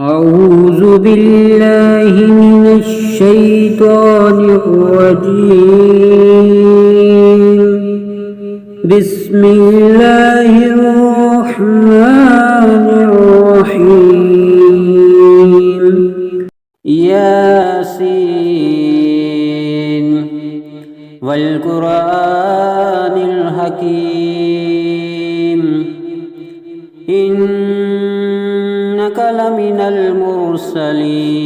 أعوذ بالله من الشيطان الرجيم. بسم الله الرحمن الرحيم. ياسين والقرآن الحكيم إنك لمن المرسلين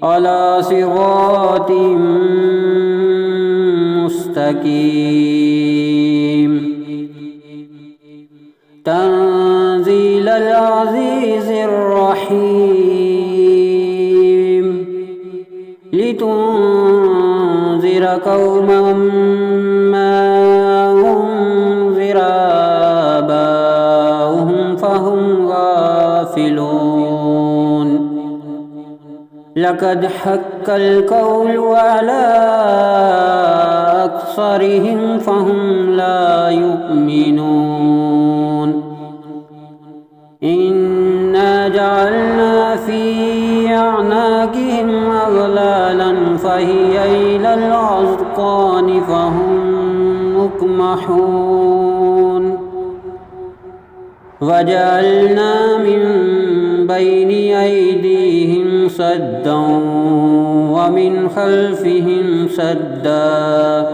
على صراط مستقيم تنزيل العزيز الرحيم لتنذر قوما ما أنذر آباؤهم فهم غافلون لقد حق القول على أكثرهم فهم لا يؤمنون إنا جعلنا في أعناقهم أغلالا فهي إلى الأذقان فهم مقمحون وجعلنا من بين أيديهم سدا ومن خلفهم سدا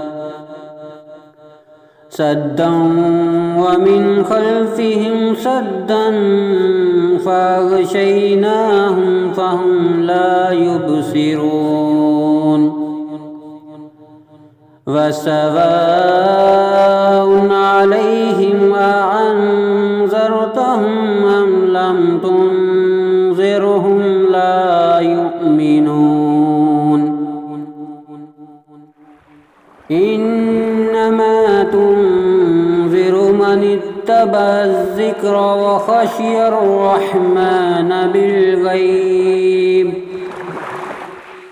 ومن خلفهم سدا فأغشيناهم فهم لا يبصرون وسواء عليهم أأنذرتهم أم لم تنذرهم لا يؤمنون إنما تنذر من اتبع الذكر وخشي الرحمن بالغيب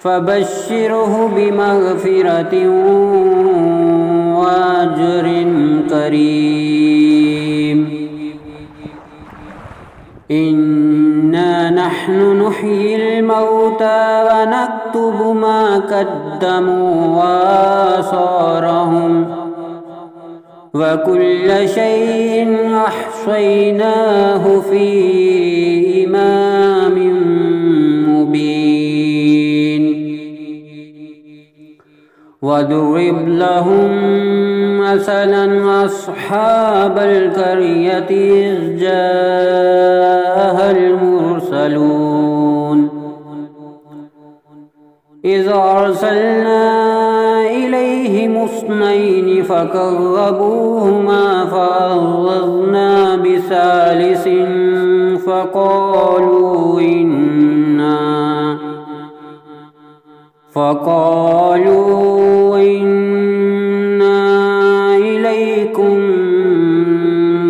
فبشره بمغفرة وأجر كريم إنا نحن نحيي الموتى ونكتب ما قدموا وآثارهم وكل شيء أحصيناه في إمام مبين واضرب لهم مثلا أصحاب القرية إذ جاءها المرسلون إذ أرسلنا إليهم اثنين فكذبوهما فعززنا بثالث فقالوا إنا إليكم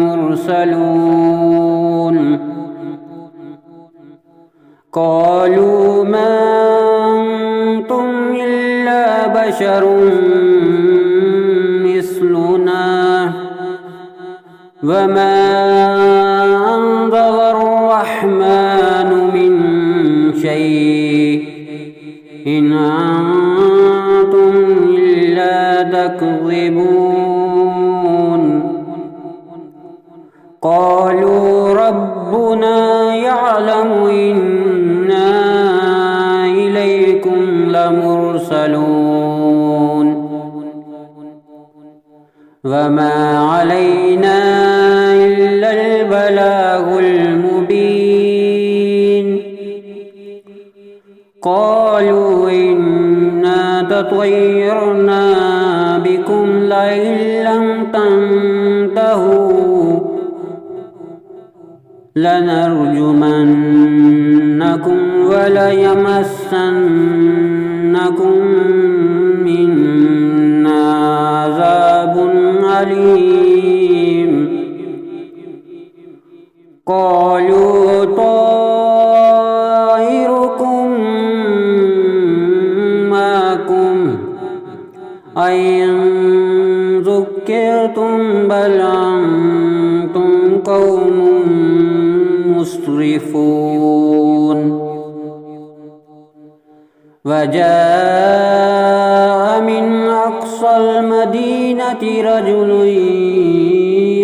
مرسلون قالوا ما أنتم إلا بشر مثلنا وما أنزل الرحمن من شيء إن أنتم إلا تكذبون قالوا ربنا يعلم إنا إليكم لمرسلون وما علينا إلا البلاغ المبين قالوا إنا تطيرنا بكم لئن لم تنتهوا لنرجمنكم وليمسنكم منا عذاب أليم قالوا طائركم معكم أئن ذكرتم بل أنتم قوم مسرفون وجاء من أقصى المدينة رجل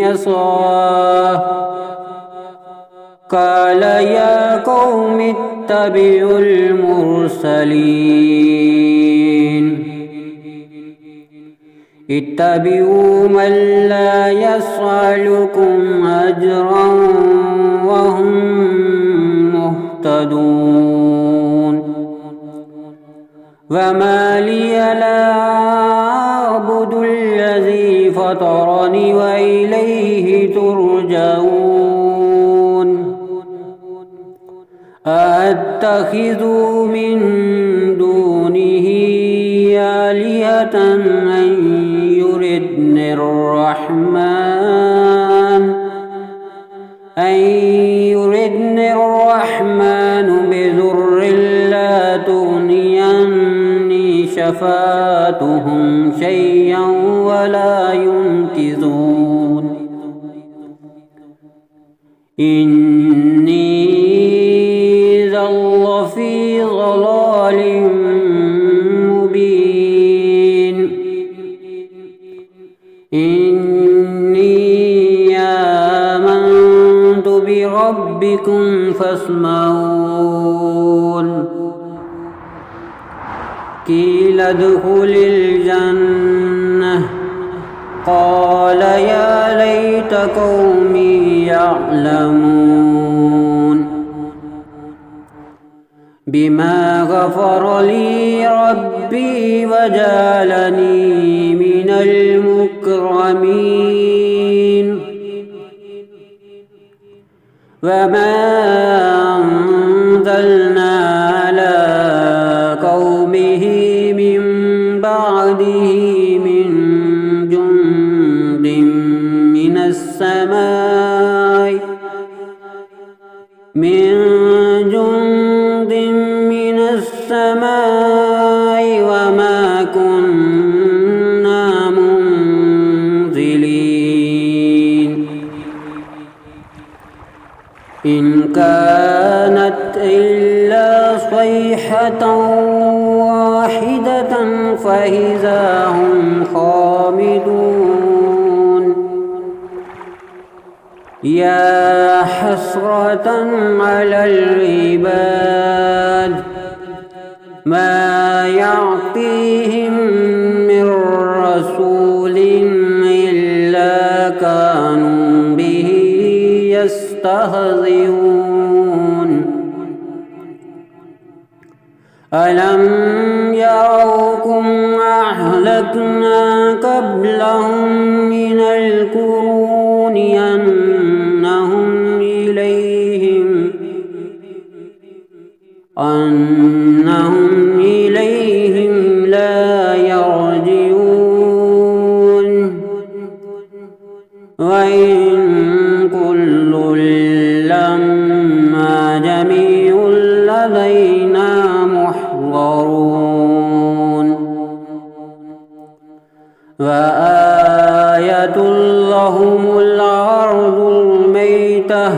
يسعى قال يا قوم اتبعوا المرسلين اتبعوا من لا يسألكم أجرا وهم مهتدون وما لي لا أعبد الذي فطرني وإليه ترجعون أأتخذ من دونه آلهة أن يردني الرحمن بضر لا تغني عني شفاعتهم شيئا ولا ينقذون إني إذا لفي ضلال مبين إني آمنت بربكم فاسمعون قيل ادخل الجنة قال يا ليت قومي يعلمون بما غفر لي ربي وجعلني من المكرمين وما أنزلنا على قومه من بعده من جند من السماء وما كنا منزلين إن كانت إلا صيحة واحدة فإذا هم خامدون يا حسرة على العباد ما يعطيهم من رسول إلا كانوا به يستهزئون ألم يروكم أهلكنا قبلهم من القرون أنهم إليهم لا يرجعون وإن كل لما جميع لدينا محضرون وآية لهم الأرض الميتة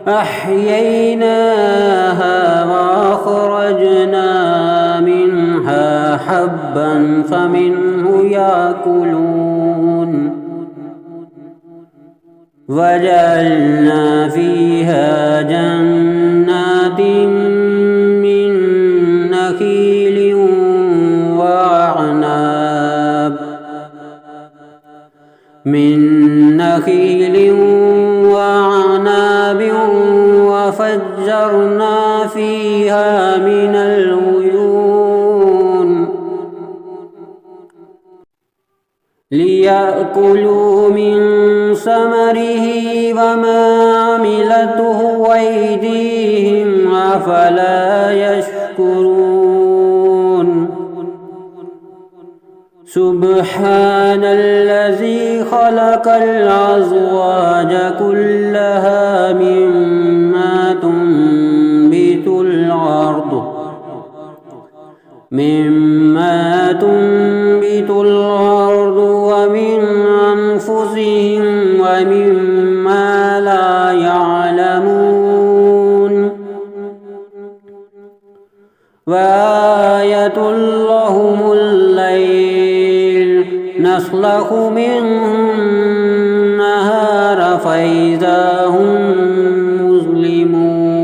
أحييناها وأخرجنا منها حبا فمنه يأكلون وجعلنا فيها جنات من نخيل وعناب وفجرنا فيها من العيون ليأكلوا من ثمره وما عملته أيديهم أفلا يشكرون سبحان الذي خلق الأزواج كلها مما تنبت الأرض ومن أنفسهم ومما لا يعلمون وآية لهم الليل نسلخ منه النهار فإذا هم مظلمون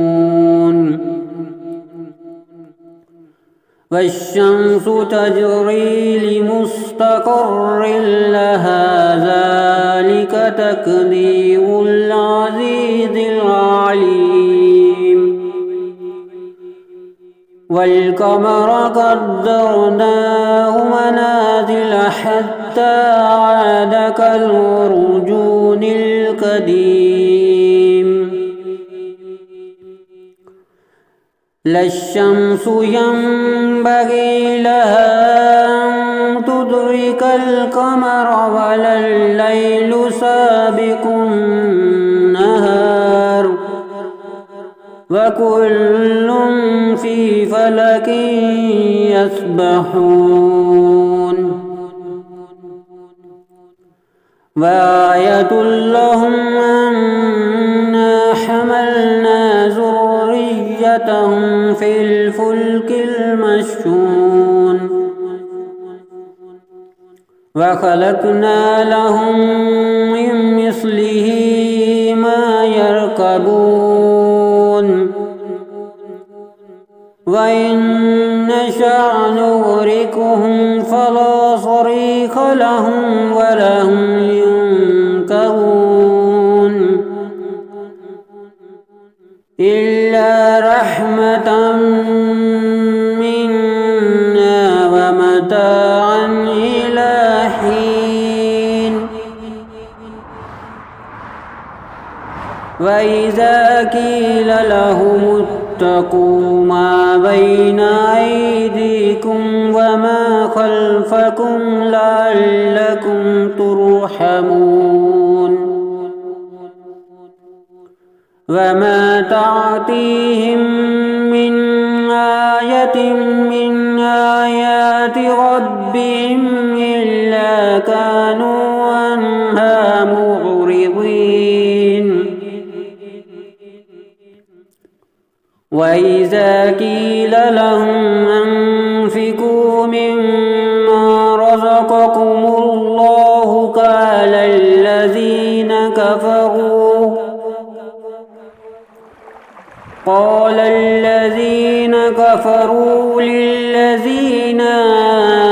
والشمس تجري لمستقر لها ذلك تقدير العزيز العليم والقمر قدرناه منازل حتى عاد كالعرجون القديم لا الشمس ينبغي لها أن تدرك القمر ولا الليل سابق النهار وكل في فلك يسبحون وآية لهم أنا حملنا ذريتهم في الفلك المشحون وخلقنا لهم من مثله ما يركبون وإن نشأ نغرقهم فلا صريخ لهم ولا هم ينقذون إلا رحمة منا ومتاعا إلى حين وإذا قيل لهم اتقوا ما بين أيديكم وما خلفكم لعلكم ترحمون وما تعطيهم من آية من آيات ربهم إلا كانوا عنها معرضين وإذا قيل لهم أنفقوا مما رزقكم الله قال الذين كفروا للذين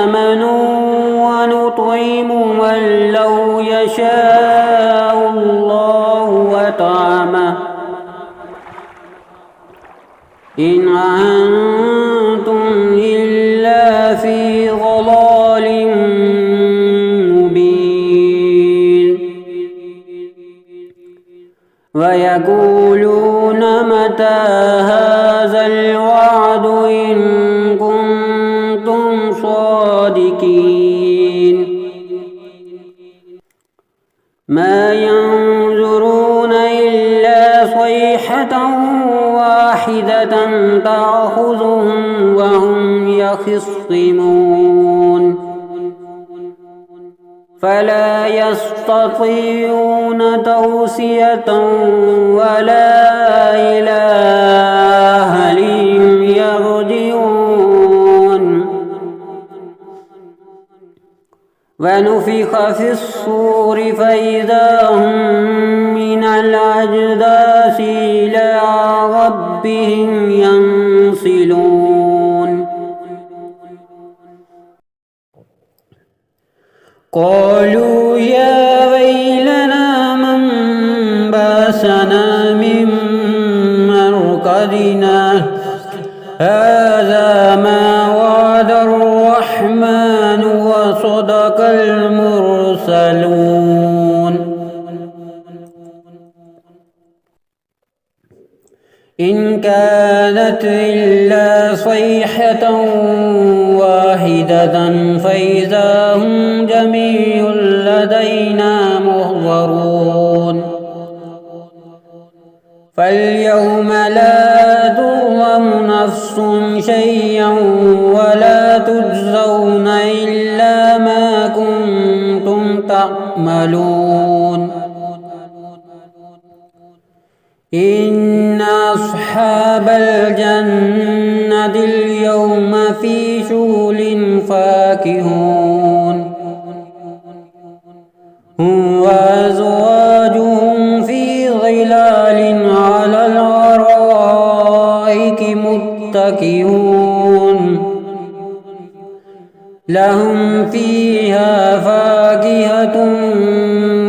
آمنوا ونطعم من لو يشاء الله وطعمه إن أنتم إلا في ضلال مبين ويقولون متى هذا الوعد إن كنتم صادقين ما ينظرون إلا صيحة واحدة تأخذهم وهم يخصمون فلا يستطيعون توصية ولا إلى أهلهم يرجعون ونفخ في الصور فإذا هم من الأجداث إلى ربهم ينسلون قالوا يا ويلنا من بعثنا من مرقدنا هذا ما وعد الرحمن وصدق المرسلون إن كانت إلا صيحة واحدة فإذا هم جميع لدينا محضرون فاليوم لا تظلم نفس شيئا ولا تجزون إلا ما كنتم تعملون إن أصحاب الجنة اليوم في شغل فاكهون هم وأزواجهم في ظلال على الأرائك متكئون لهم فيها فاكهة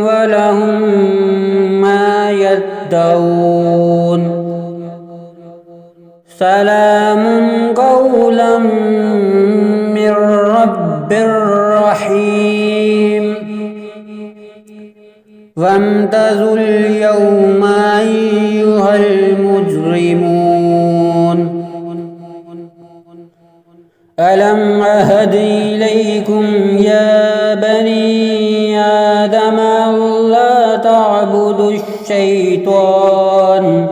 ولهم ما يدعون سلام قولا من رب رحيم وامتازوا اليوم أيها المجرمون ألم أهد إليكم يا بني آدم ألا تعبدوا الشيطان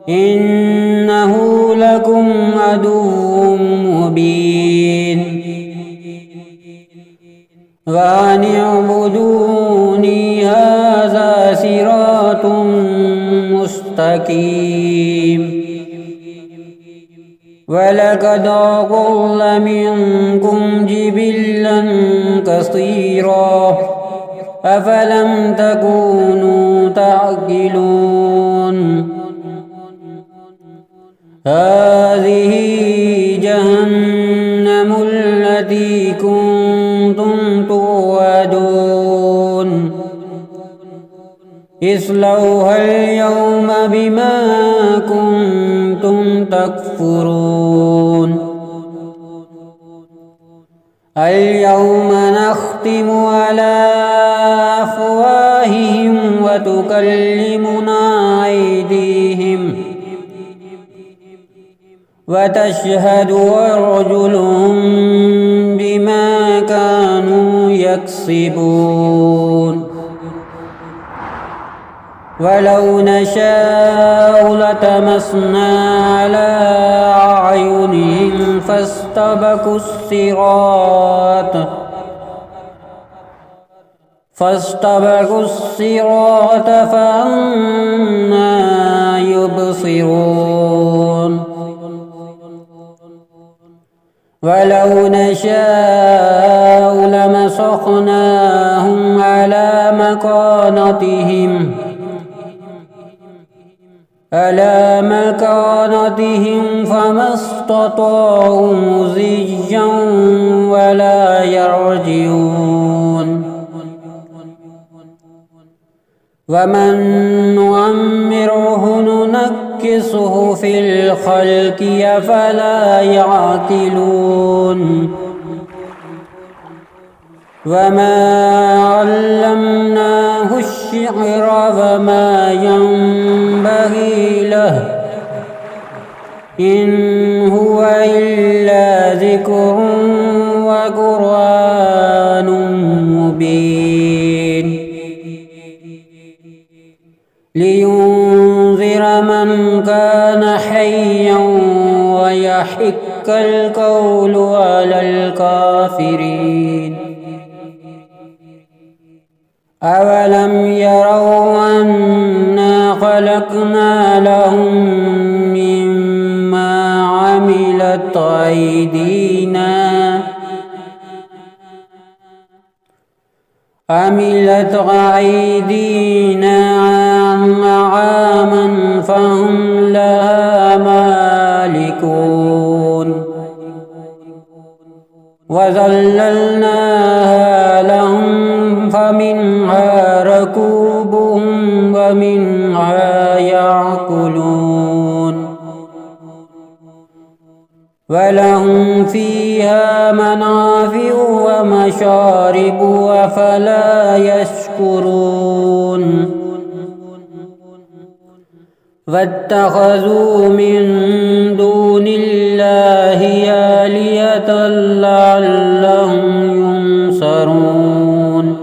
إنه لكم عدو مبين وأن اعبدوني هذا صراط مستقيم ولقد أضل منكم جبلا كثيرا أفلم تكونوا تعقلون هذه جهنم التي كنتم توعدون اصلوها اليوم بما كنتم تكفرون اليوم نختم على أفواههم وتكلمنا أيديهم وتشهد أرجلهم بما كانوا يكسبون ولو نشاء لطمسنا على أعينهم فاستبقوا الصراط فأنى يبصرون ولو نشاء لمسخناهم على مكانتهم فما استطاعوا مضيا ولا يرجعون ومن نعمره ننكسه في الخلق أفلا يعقلون وما علمناه الشعر وما ينبغي له إن هو إلا ذكر وقرآن مبين لينذر من كان حيا ويحق القول على الكافرين أولم يروا أنا خلقنا لهم مما عملت أيدينا أنعاما فهم لها مالكون وذللناها لهم فمنها ركوبهم ومنها يأكلون ولهم فيها منافع ومشارب أفلا يشكرون واتخذوا من دون الله آلهة لعلهم ينصرون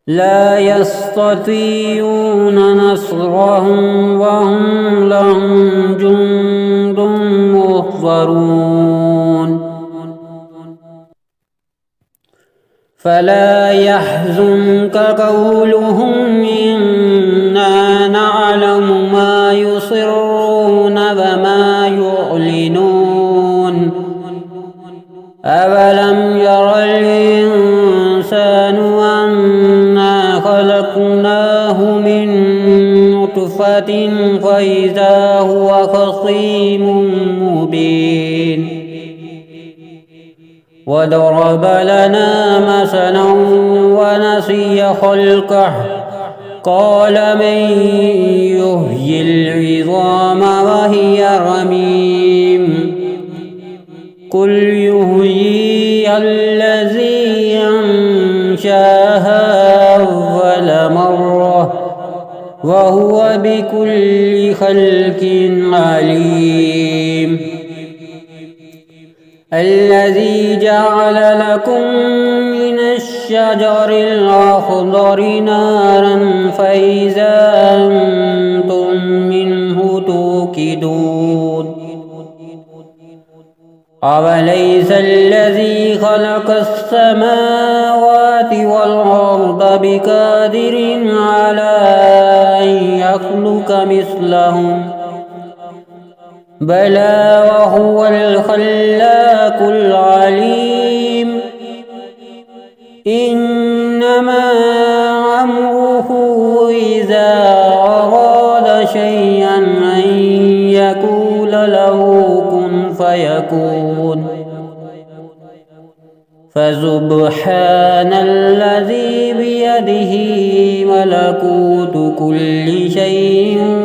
لا يستطيعون نصرهم وهم لهم جند محضرون فلا يحزنك قولهم إنا نعلم ما يصرون وما يعلنون نطفة فإذا هو خصيم مبين وضرب لنا مثلا ونسي خلقه قال من يحيي العظام وهي رميم قل يحييها الذي أنشاها أول مرة وهو بكل خلق عليم الذي جعل لكم من الشجر الأخضر نارا فإذا أنتم منه توقدون أوليس الذي خلق السماوات والأرض بقادر على أن يخلق مثلهم بلى وهو الخلاق العليم إنما أمره إذا أراد شيئا أن يقول له كن فيكون فسبحان الذي بيده ملكوت كل شيء